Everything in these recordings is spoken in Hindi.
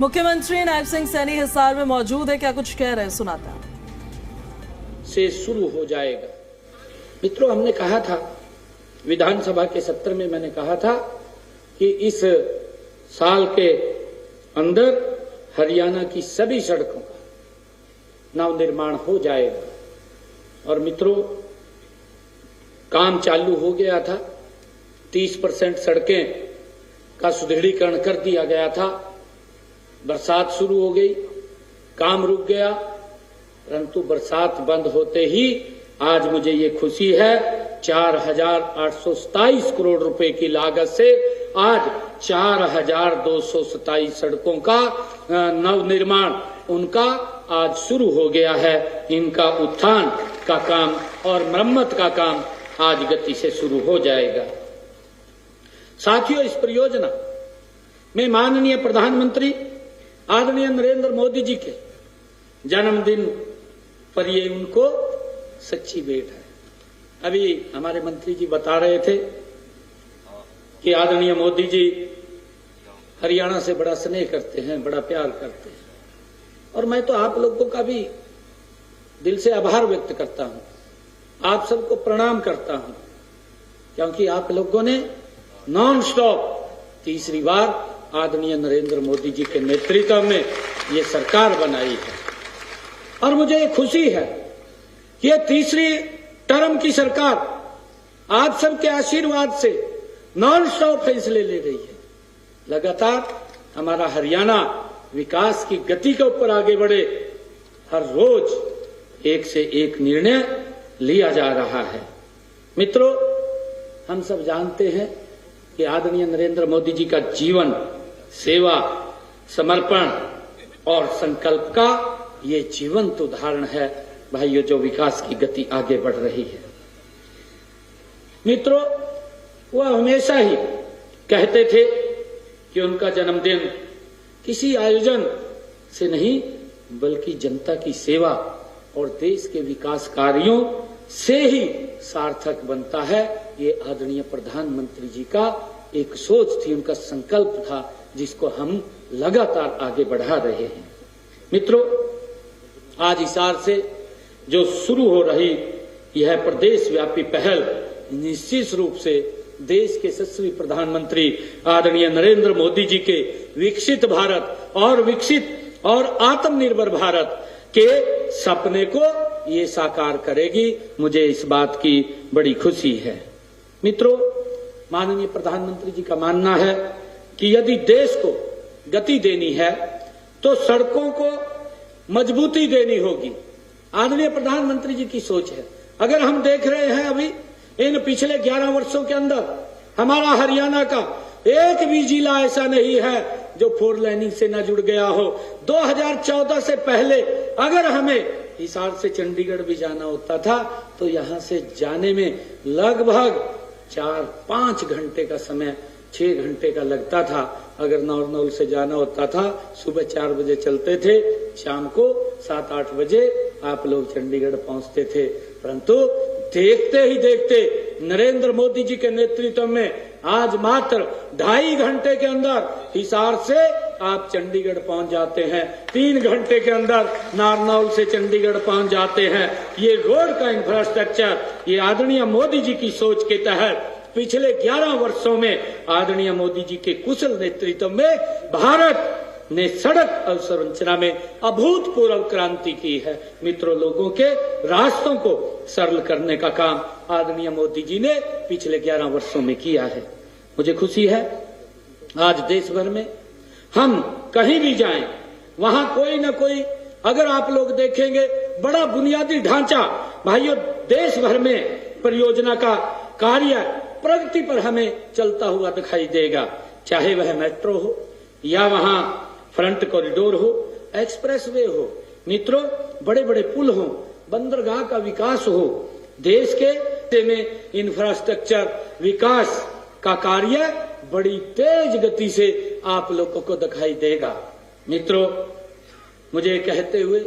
मुख्यमंत्री नायब सिंह सैनी हिसार में मौजूद है, क्या कुछ कह रहे हैं, सुनाता है। से शुरू हो जाएगा। मित्रों, हमने कहा था विधानसभा के सत्र में, मैंने कहा था कि इस साल के अंदर हरियाणा की सभी सड़कों का नवनिर्माण हो जाएगा। और मित्रों, काम चालू हो गया था। 30% सड़कें का सुदृढ़ीकरण कर दिया गया था। बरसात शुरू हो गई, काम रुक गया, परंतु बरसात बंद होते ही आज मुझे ये खुशी है 4,827 करोड़ रुपए की लागत से आज 4,227 सड़कों का नवनिर्माण उनका आज शुरू हो गया है। इनका उत्थान का काम और मरम्मत का काम आज गति से शुरू हो जाएगा। साथियों, इस परियोजना में माननीय प्रधानमंत्री आदरणीय नरेंद्र मोदी जी के जन्मदिन पर ये उनको सच्ची भेंट है। अभी हमारे मंत्री जी बता रहे थे कि आदरणीय मोदी जी हरियाणा से बड़ा स्नेह करते हैं, बड़ा प्यार करते हैं, और मैं तो आप लोगों का भी दिल से आभार व्यक्त करता हूं, आप सबको प्रणाम करता हूं, क्योंकि आप लोगों ने नॉन स्टॉप तीसरी बार आदरणीय नरेंद्र मोदी जी के नेतृत्व में ये सरकार बनाई है। और मुझे खुशी है कि ये तीसरी टर्म की सरकार आप सबके आशीर्वाद से नॉन स्टॉप फैसले ले रही है। लगातार हमारा हरियाणा विकास की गति के ऊपर आगे बढ़े, हर रोज एक से एक निर्णय लिया जा रहा है। मित्रों, हम सब जानते हैं कि आदरणीय नरेंद्र मोदी जी का जीवन सेवा, समर्पण और संकल्प का ये जीवंत उदाहरण है। भाइयों, जो विकास की गति आगे बढ़ रही है। मित्रों, वह हमेशा ही कहते थे कि उनका जन्मदिन किसी आयोजन से नहीं बल्कि जनता की सेवा और देश के विकास कार्यों से ही सार्थक बनता है। ये आदरणीय प्रधानमंत्री जी का एक सोच थी, उनका संकल्प था, जिसको हम लगातार आगे बढ़ा रहे हैं। मित्रों, आज हिसार से जो शुरू हो रही यह प्रदेश व्यापी पहल निश्चित रूप से देश के यशस्वी प्रधानमंत्री आदरणीय नरेंद्र मोदी जी के विकसित भारत और आत्मनिर्भर भारत के सपने को ये साकार करेगी। मुझे इस बात की बड़ी खुशी है। मित्रों, माननीय प्रधानमंत्री जी का मानना है कि यदि देश को गति देनी है तो सड़कों को मजबूती देनी होगी। आदरणीय प्रधानमंत्री जी की सोच है। अगर हम देख रहे हैं अभी इन पिछले 11 वर्षों के अंदर हमारा हरियाणा का एक भी जिला ऐसा नहीं है जो 4 लाइनिंग से न जुड़ गया हो। 2014 से पहले अगर हमें हिसार से चंडीगढ़ भी जाना होता था तो यहां से जाने में लगभग 4-5 घंटे का समय, 6 घंटे का लगता था। अगर नारनौल से जाना होता था, सुबह 4 बजे चलते थे, शाम को 7-8 बजे आप लोग चंडीगढ़ पहुंचते थे। परंतु देखते ही देखते नरेंद्र मोदी जी के नेतृत्व में आज मात्र 2.5 घंटे के अंदर हिसार से आप चंडीगढ़ पहुंच जाते हैं। 3 घंटे के अंदर नारनौल से चंडीगढ़ पहुंच जाते हैं। ये रोड का इंफ्रास्ट्रक्चर, ये आदरणीय मोदी जी की सोच के तहत पिछले 11 वर्षों में आदरणीय मोदी जी के कुशल नेतृत्व में भारत ने सड़क अवसंरचना में अभूतपूर्व क्रांति की है। मित्रों, लोगों के रास्तों को सरल करने का काम आदरणीय मोदी जी ने पिछले 11 वर्षों में किया है। मुझे खुशी है आज देश भर में हम कहीं भी जाएं, वहां कोई न कोई, अगर आप लोग देखेंगे, बड़ा बुनियादी ढांचा भाइयों देश भर में परियोजना का कार्य प्रगति पर हमें चलता हुआ दिखाई देगा। चाहे वह मेट्रो हो या वहां फ्रंट कॉरिडोर हो, एक्सप्रेसवे हो, मित्रों बड़े बड़े पुल हो, बंदरगाह का विकास हो, देश के में इंफ्रास्ट्रक्चर विकास का कार्य बड़ी तेज गति से आप लोगों को दिखाई देगा। मित्रों, मुझे कहते हुए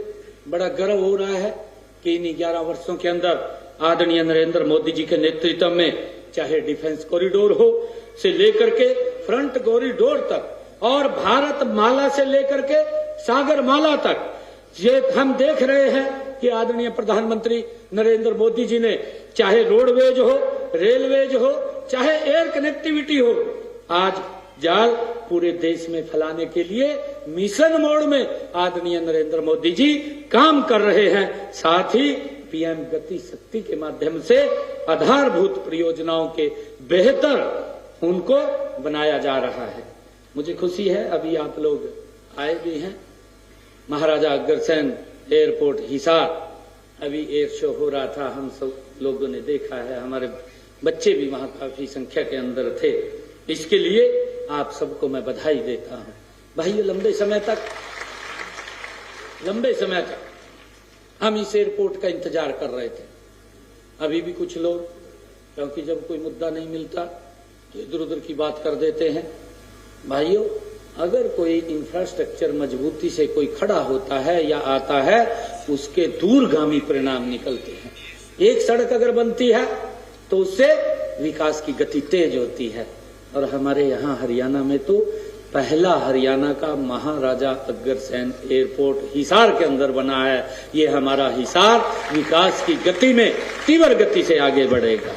बड़ा गर्व हो रहा है कि इन 11 वर्षों के अंदर आदरणीय नरेंद्र मोदी जी के नेतृत्व में चाहे डिफेंस कॉरिडोर हो से लेकर के फ्रंट कॉरिडोर तक और भारत माला से लेकर के सागर माला तक ये हम देख रहे हैं कि आदरणीय प्रधानमंत्री नरेंद्र मोदी जी ने चाहे रोडवेज हो, रेलवेज हो, चाहे एयर कनेक्टिविटी हो, आज जाल पूरे देश में फैलाने के लिए मिशन मोड में आदरणीय नरेंद्र मोदी जी काम कर रहे हैं। साथ ही पीएम गति शक्ति के माध्यम से आधारभूत परियोजनाओं के बेहतर उनको बनाया जा रहा है। मुझे खुशी है अभी आप लोग आए भी हैं। महाराजा अग्रसेन एयरपोर्ट हिसार अभी एयर शो हो रहा था, हम सब लोगों ने देखा है, हमारे बच्चे भी वहां काफी संख्या के अंदर थे। इसके लिए आप सबको मैं बधाई देता हूं। भाइयों, लंबे समय तक हम इस एयरपोर्ट का इंतजार कर रहे थे। अभी भी कुछ लोग, क्योंकि जब कोई मुद्दा नहीं मिलता तो इधर उधर की बात कर देते हैं। भाइयों, अगर कोई इंफ्रास्ट्रक्चर मजबूती से कोई खड़ा होता है या आता है, उसके दूरगामी परिणाम निकलते हैं। एक सड़क अगर बनती है तो उससे विकास की गति तेज होती है। और हमारे यहाँ हरियाणा में तो पहला हरियाणा का महाराजा अग्रसेन एयरपोर्ट हिसार के अंदर बना है। ये हमारा हिसार विकास की गति में तीव्र गति से आगे बढ़ेगा।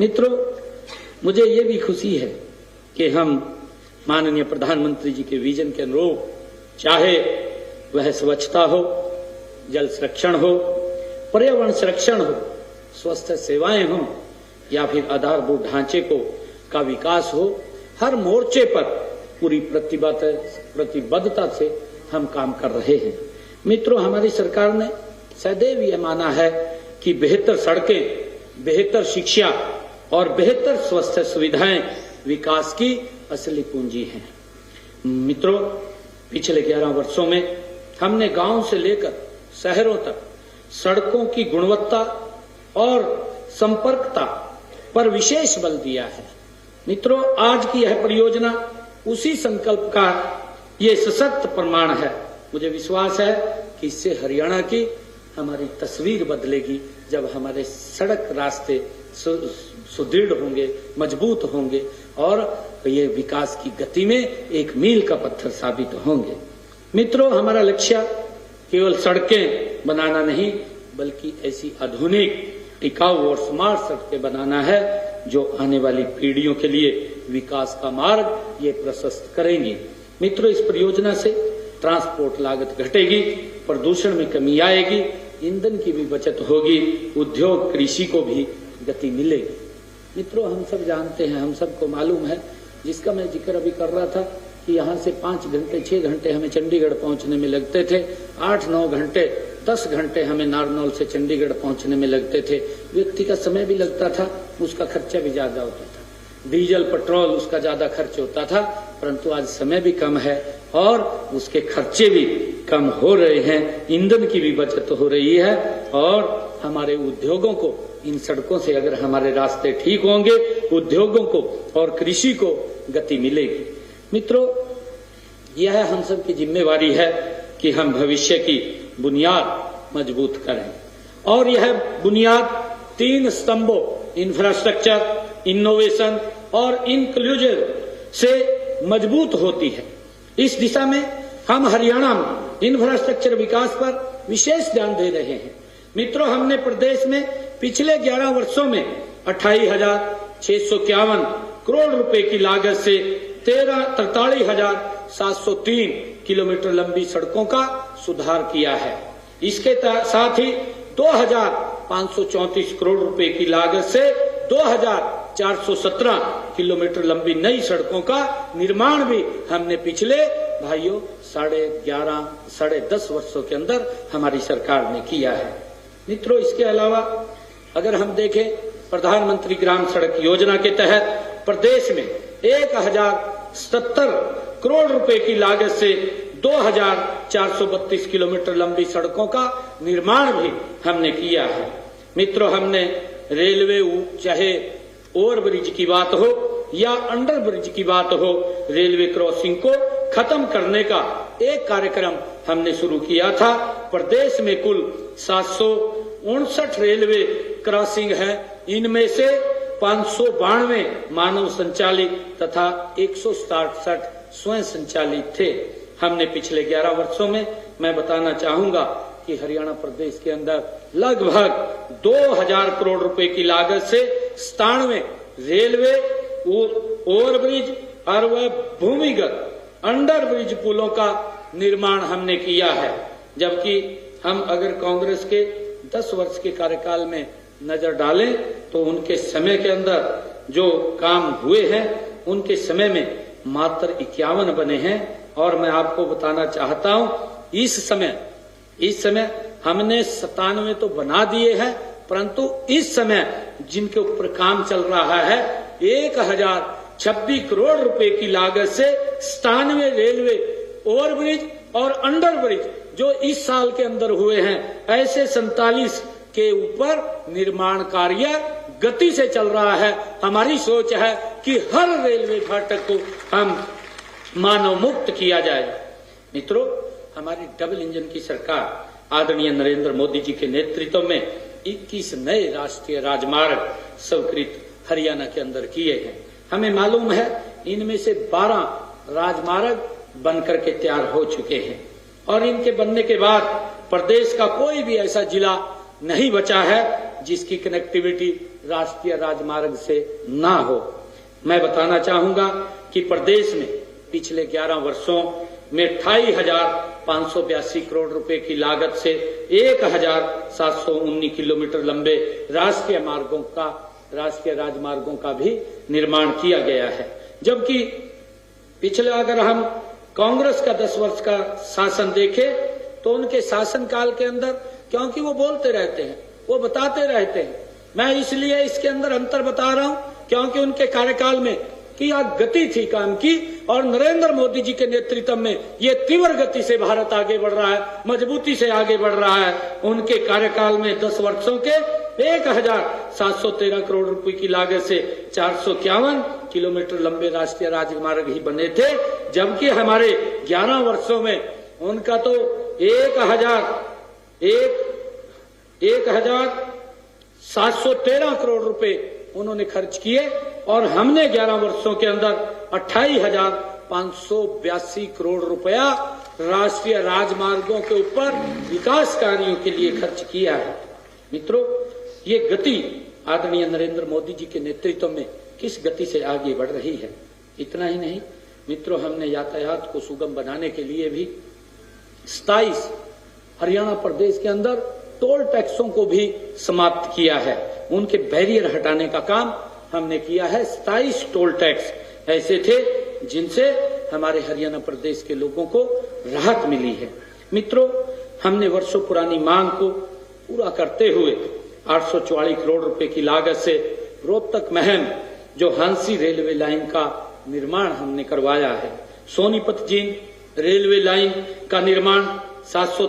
मित्रों, मुझे ये भी खुशी है कि हम माननीय प्रधानमंत्री जी के विजन के अनुरूप, चाहे वह स्वच्छता हो, जल संरक्षण हो, पर्यावरण संरक्षण हो, स्वस्थ सेवाएं हो, या फिर आधारभूत ढांचे का विकास हो, हर मोर्चे पर पूरी प्रतिबद्धता से हम काम कर रहे हैं। मित्रों, हमारी सरकार ने सदैव यह माना है कि बेहतर सड़कें, बेहतर शिक्षा और बेहतर स्वास्थ्य सुविधाएं विकास की असली पूंजी हैं। मित्रों, पिछले 11 वर्षों में हमने गांव से लेकर शहरों तक सड़कों की गुणवत्ता और संपर्कता पर विशेष बल दिया है। मित्रों, आज की यह परियोजना उसी संकल्प का ये सशक्त प्रमाण है। मुझे विश्वास है कि इससे हरियाणा की हमारी तस्वीर बदलेगी, जब हमारे सड़क रास्ते सुदृढ़ होंगे, मजबूत होंगे और ये विकास की गति में एक मील का पत्थर साबित होंगे। मित्रों, हमारा लक्ष्य केवल सड़कें बनाना नहीं, बल्कि ऐसी आधुनिक, टिकाऊ और स्मार्ट सड़कें बनाना है जो आने वाली पीढ़ियों के लिए विकास का मार्ग ये प्रशस्त करेंगी। मित्रों, इस परियोजना से ट्रांसपोर्ट लागत घटेगी, प्रदूषण में कमी आएगी, ईंधन की भी बचत होगी, उद्योग, कृषि को भी गति मिलेगी। मित्रों, हम सब जानते हैं, हम सबको मालूम है, जिसका मैं जिक्र अभी कर रहा था कि यहाँ से 5 घंटे 6 घंटे हमें चंडीगढ़ पहुंचने में लगते थे, 8-9 घंटे 10 घंटे हमें नारनौल से चंडीगढ़ पहुंचने में लगते थे। व्यक्ति का समय भी लगता था, उसका खर्चा भी ज्यादा होता था, डीजल पेट्रोल उसका ज्यादा खर्च होता था, परंतु आज समय भी कम है और उसके खर्चे भी कम हो रहे हैं, ईंधन की भी बचत हो रही है और हमारे उद्योगों को इन सड़कों से, अगर हमारे रास्ते ठीक होंगे, उद्योगों को और कृषि को गति मिलेगी। मित्रों, यह हम सब की जिम्मेवारी है कि हम भविष्य की बुनियाद मजबूत करें और यह बुनियाद 3 स्तंभों, इंफ्रास्ट्रक्चर, इनोवेशन और इंक्लूजन से मजबूत होती है। इस दिशा में हम हरियाणा में इंफ्रास्ट्रक्चर विकास पर विशेष ध्यान दे रहे हैं। मित्रों, हमने प्रदेश में पिछले 11 वर्षों में 28,651 करोड़ रुपए की लागत से 43,703 किलोमीटर लंबी सड़कों का सुधार किया है। इसके साथ ही 2,534 करोड़ रुपए की लागत से 2,417 किलोमीटर लंबी नई सड़कों का निर्माण भी हमने पिछले भाइयों 10.5 वर्षों के अंदर हमारी सरकार ने किया है। मित्रों, इसके अलावा अगर हम देखें, प्रधानमंत्री ग्राम सड़क योजना के तहत प्रदेश में 1,077 करोड़ रुपए की लागत से 2,432 किलोमीटर लंबी सड़कों का निर्माण भी हमने किया है। मित्रों, हमने रेलवे, चाहे ओवरब्रिज की बात हो या अंडर ब्रिज की बात हो, रेलवे क्रॉसिंग को खत्म करने का एक कार्यक्रम हमने शुरू किया था। प्रदेश में कुल 759 रेलवे क्रॉसिंग है, इनमें से 592 मानव संचालित तथा 167 स्वयं संचालित थे। हमने पिछले 11 वर्षों में, मैं बताना चाहूंगा कि हरियाणा प्रदेश के अंदर लगभग 2000 करोड़ रुपए की लागत से 97 रेलवे ओवरब्रिज और वह भूमिगत अंडर ब्रिज पुलों का निर्माण हमने किया है। जबकि हम अगर कांग्रेस के 10 वर्ष के कार्यकाल में नजर डालें तो उनके समय के अंदर जो काम हुए हैं उनके समय में मात्र 51 बने हैं। और मैं आपको बताना चाहता हूं, इस समय हमने 97 तो बना दिए हैं, परंतु इस समय जिनके ऊपर काम चल रहा है 1026 करोड़ रुपए की लागत से 97 रेलवे ओवरब्रिज और अंडर ब्रिज जो इस साल के अंदर हुए हैं, ऐसे 47 के ऊपर निर्माण कार्य गति से चल रहा है। हमारी सोच है कि हर रेलवे फाटक को हम मानव मुक्त किया जाए। मित्रों, हमारी डबल इंजन की सरकार आदरणीय नरेंद्र मोदी जी के नेतृत्व में 21 नए राष्ट्रीय राजमार्ग स्वीकृत हरियाणा के अंदर किए हैं। हमें मालूम है इनमें से 12 राजमार्ग बनकर के तैयार हो चुके हैं और इनके बनने के बाद प्रदेश का कोई भी ऐसा जिला नहीं बचा है जिसकी कनेक्टिविटी राष्ट्रीय राजमार्ग से ना हो। मैं बताना चाहूंगा कि प्रदेश में पिछले 11 वर्षों में 28,582 करोड़ रुपए की लागत से 1,719 किलोमीटर लंबे राष्ट्रीय राजमार्गों का भी निर्माण किया गया है। जबकि पिछले अगर हम कांग्रेस का 10 वर्ष का शासन देखें तो उनके शासनकाल के अंदर, क्योंकि वो बोलते रहते हैं, वो बताते रहते हैं, मैं इसलिए इसके अंदर अंतर बता रहा हूं क्योंकि उनके कार्यकाल में क्या गति थी काम की और नरेंद्र मोदी जी के नेतृत्व में ये तीव्र गति से भारत आगे बढ़ रहा है, मजबूती से आगे बढ़ रहा है। उनके कार्यकाल में 10 वर्षों के 1,713 करोड़ रुपए की लागत से 451 किलोमीटर लंबे राष्ट्रीय राजमार्ग ही बने थे, जबकि हमारे 11 वर्षों में उनका तो 1,713 करोड़ रुपए उन्होंने खर्च किए और हमने 11 वर्षों के अंदर 28,582 करोड़ रुपया राष्ट्रीय राजमार्गों के ऊपर विकास कार्यों के लिए खर्च किया है। मित्रों, ये गति आदरणीय नरेंद्र मोदी जी के नेतृत्व में किस गति से आगे बढ़ रही है। इतना ही नहीं मित्रों, हमने यातायात को सुगम बनाने के लिए भी 27 हरियाणा प्रदेश के अंदर टोल टैक्सों को भी समाप्त किया है। उनके बैरियर हटाने का काम हमने किया है। 27 टोल टैक्स ऐसे थे जिनसे हमारे हरियाणा प्रदेश के लोगों को राहत मिली है। मित्रों, हमने वर्षों पुरानी मांग को पूरा करते हुए 844 करोड़ रुपए की लागत से रोहतक महम जो हांसी रेलवे लाइन का निर्माण हमने करवाया है। सोनीपत जींद रेलवे लाइन का निर्माण 700